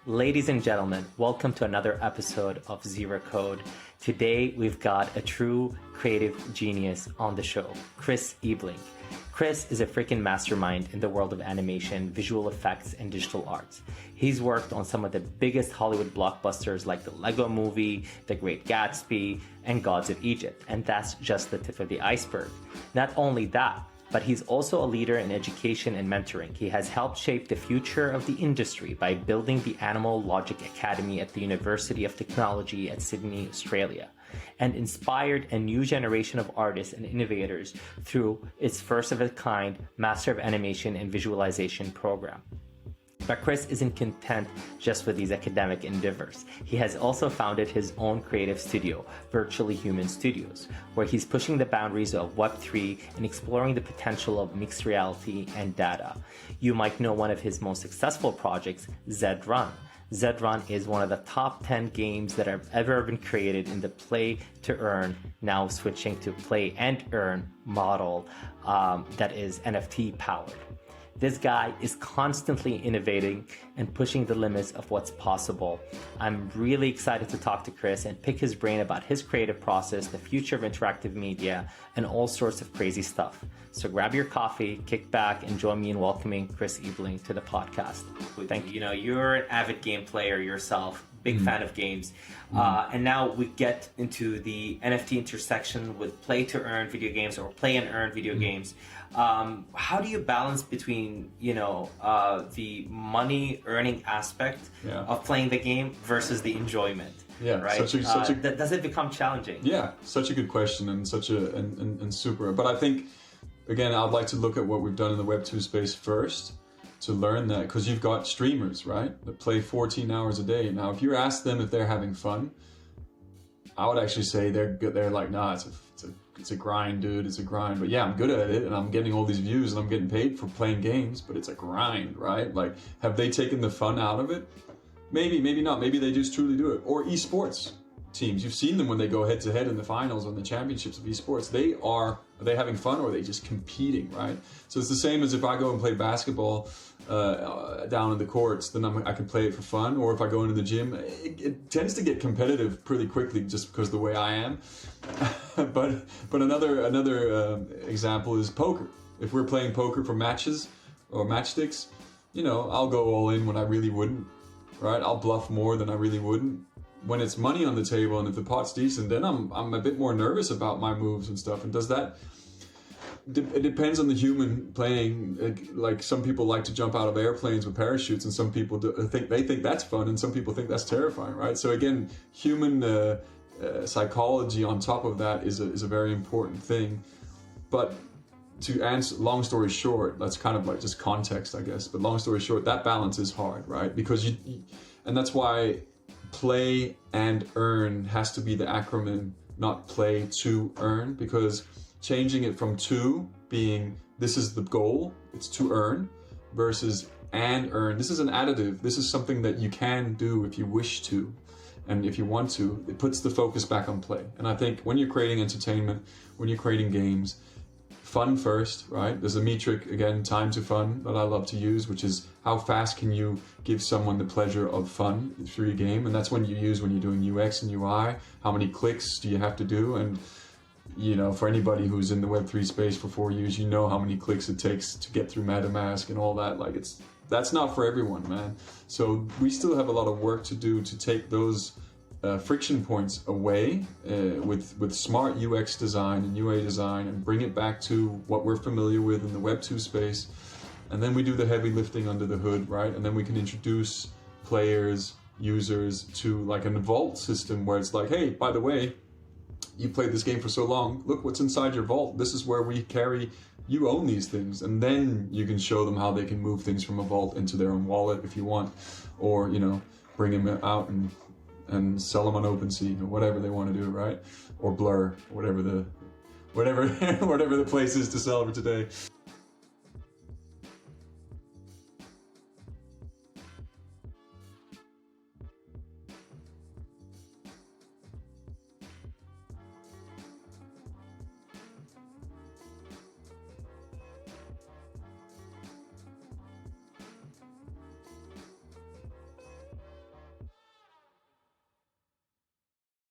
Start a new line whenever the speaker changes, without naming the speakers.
Ladies and gentlemen, welcome to another episode of Zero Code. Today, we've got a true creative genius on the show, Chris Ebeling. Chris is a freaking mastermind in the world of animation, visual effects, and digital arts. He's worked on some of the biggest Hollywood blockbusters like the Lego Movie, The Great Gatsby, and Gods of Egypt. And that's just the tip of the iceberg. Not only that, but he's also a leader in education and mentoring. He has helped shape the future of the industry by building the Animal Logic Academy at the University of Technology at Sydney, Australia, and inspired a new generation of artists and innovators through its first-of-its-kind Master of Animation and Visualization program. But Chris isn't content just with these academic endeavors. He has also founded his own creative studio, Virtually Human Studios, where he's pushing the boundaries of Web3 and exploring the potential of mixed reality and data. You might know one of his most successful projects, Zrun. Zrun is one of the top 10 games that have ever been created in the play to earn, now switching to play and earn model that is NFT powered. This guy is constantly innovating and pushing the limits of what's possible. I'm really excited to talk to Chris and pick his brain about his creative process, the future of interactive media, and all sorts of crazy stuff. So grab your coffee, kick back, and join me in welcoming Chris Ebeling to the podcast. Thank you. You know, you're an avid game player yourself, big fan of games. And now we get into the NFT intersection with play to earn video games or play and earn video games. How do you balance between, the money earning aspect of playing the game versus the enjoyment?
Yeah,
right. Does it become challenging?
Yeah, such a good question and and super. But I think, again, I'd like to look at what we've done in the Web2 space first to learn that, because you've got streamers, right, that play 14 hours a day. Now, if you ask them if they're having fun, I would actually say they're like, nah, it's a grind, dude. It's a grind. But yeah, I'm good at it and I'm getting all these views and I'm getting paid for playing games, but it's a grind, right? Like, have they taken the fun out of it? Maybe, maybe not. Maybe they just truly do it. Or esports teams. You've seen them when they go head to head in the finals or in the championships of esports. Are they having fun or are they just competing, right? So it's the same as if I go and play basketball down in the courts, then I can play it for fun. Or if I go into the gym, it tends to get competitive pretty quickly just because of the way I am. but another example is poker. If we're playing poker for matches or matchsticks, I'll go all in when I really wouldn't, right? I'll bluff more than I really wouldn't. When it's money on the table and if the pot's decent, then I'm a bit more nervous about my moves and stuff. And it depends on the human playing. Like some people like to jump out of airplanes with parachutes, and some people think that's fun, and some people think that's terrifying, right? So again, human psychology on top of that is a very important thing. But to answer, long story short, that's kind of like just context, I guess. But long story short, that balance is hard, right? Because and that's why play and earn has to be the acronym, not play to earn, because changing it from to being this is the goal, it's to earn, versus and earn. This is an additive. This is something that you can do if you wish to. And if you want to, it puts the focus back on play. And I think when you're creating entertainment, when you're creating games, fun first, right? There's a metric, again, time to fun, that I love to use, which is how fast can you give someone the pleasure of fun through your game? And that's when you're doing UX and UI. How many clicks do you have to do? And, for anybody who's in the Web3 space for 4 years, how how many clicks it takes to get through MetaMask and all that. Like, that's not for everyone, man. So we still have a lot of work to do to take those friction points away with smart UX design and UA design and bring it back to what we're familiar with in the Web2 space. And then we do the heavy lifting under the hood, right? And then we can introduce players, users to like an vault system where it's like, hey, by the way, you played this game for so long, look what's inside your vault. This is where we carry, you own these things. And then you can show them how they can move things from a vault into their own wallet if you want, or, bring them out and sell them on OpenSea or whatever they want to do, right? Or Blur, whatever the place is to sell for today.